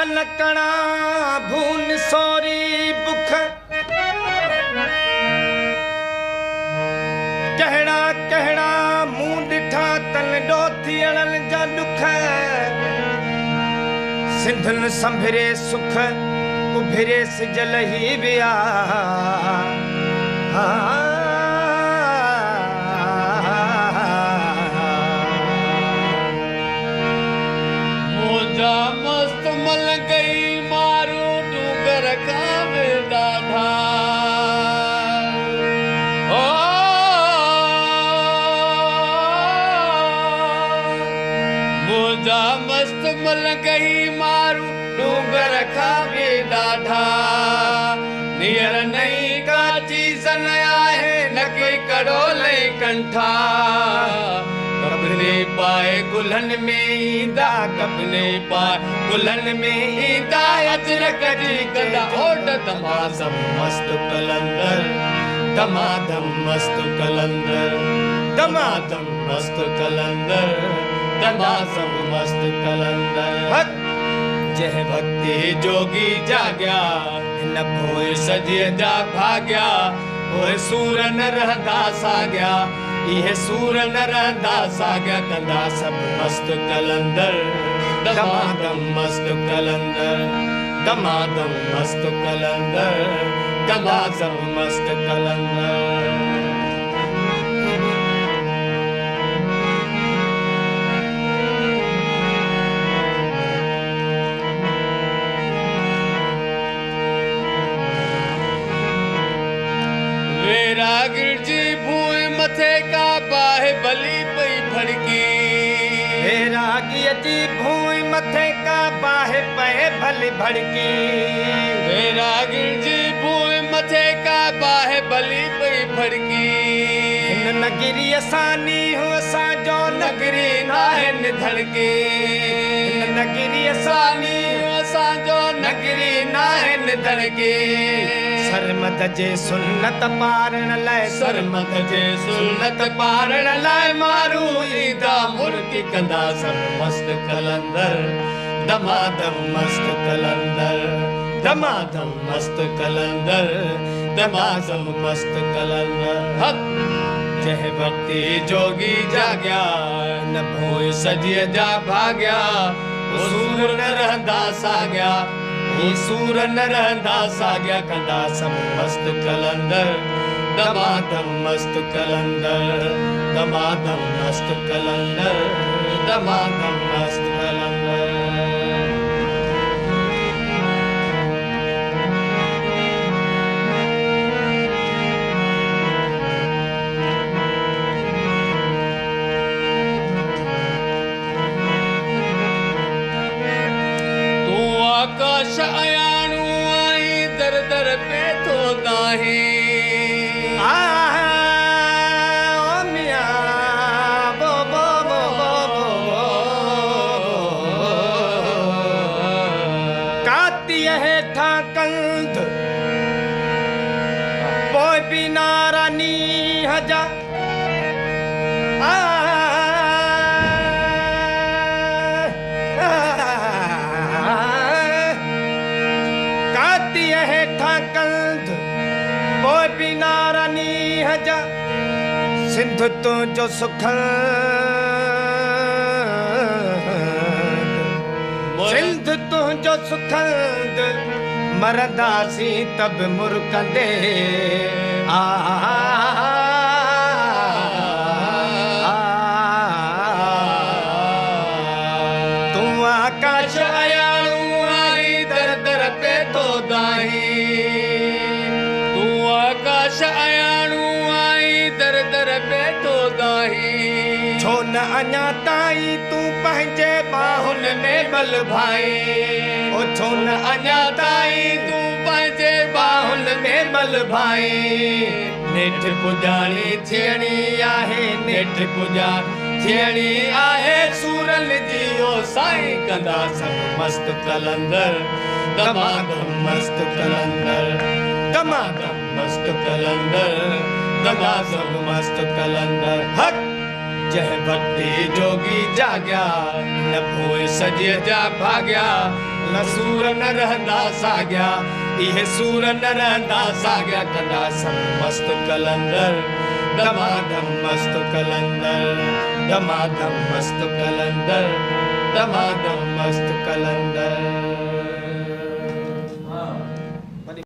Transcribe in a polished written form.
अलकड़ा भून सोरी बुख कहड़ा कहड़ा मुंह ॾिठा तन ॾोथी अड़न जा दुख सिंधन संभिरे सुख उभिरे सिजल ही विया मोजा मस्त मल गई मारू डूंगर का ॾाढा मोजा मस्त मल गई मारू डूंगर का ॾाढा नियर नहीं का चीज न आहे न कोई कड़ोले कंठा कपने पाए गुलन में ईंदा कपने पाए गुलन में ईंदा अजरक जी गदा ओट तमाम मस्त कलंदर दमादम मस्त कलंदर दमादम मस्त कलंदर दमादम मस्त कलंदर जह भक्ति जोगी जाग्या न भोए सजिए जा भाग्या ओए सूर न रहदा साग्या ये सूर न रहदा साग्या कंदा सब मस्त कलंदर दमादम मस्त कलंदर दमादम मस्त कलंदर दमादम मस्त कलंदर रागिर जी भूए मथे का बाहे बली पई फड़की रागी जी भूए मथे का बाहे पए भली भड़की रागिर जी भूए मथे का बाहे बली पई फड़की नगरी असानी हो असा जो नगरी नाहन धड़की नगरी असानी हो असा जो नगरी नाहन धड़की सरमत जे सुन्नत पारण लाए सरमत जे सुन्नत पारण लाए मारू ईदा मुर्की कंदा सब मस्त कलंदर दमादम मस्त कलंदर दमादम मस्त कलंदर दमादम मस्त कलंदर हक जह भक्ति जोगी जाग्या न भोए सजिए जा भाग्या वो सूर न रहंदा साग्या सूर न रहंदा साग्या कंदा सब मस्त कलंदर दमादम मस्त कलंदर दमादम मस्त कलंदर दमादम मस्त कलंदर आकाश अयाणू आई दर दर पे तो दाही ओ मिया बो बो बो बो काती है था कंध पोइ बिना रानी हजा सिंध तुझो सुखल सिंध तुझो सुखल मरदासी तब मुरकंदे तू आकाश अयाणू आई दर दर पे तो दाही तू आकाश अयाणू दर दर बैठो दाही छो न अञा ताईं तूं पंहिंजे बाहुन में बल भाई ओ छो न अञा ताईं तूं पंहिंजे बाहुन में बल भाई नेठ पुॼाणी थियणी आहे नेठ पुॼा थियणी आहे सूरल जी ओ साईं कंदा सब मस्त कलंदर दमादम मस्त कलंदर दमादम मस्त कलंदर दमादम मस्त कलंदर हक जह भक्ति जोगी जाग्या न भोए सजिए जा भाग्या न सूर न रहंदा साॻिया इहे सूर न रहंदा साॻिया कंदा मस्त कलंदर दमादम मस्त कलंदर दमादम मस्त कलंदर दमादम मस्त कलंदर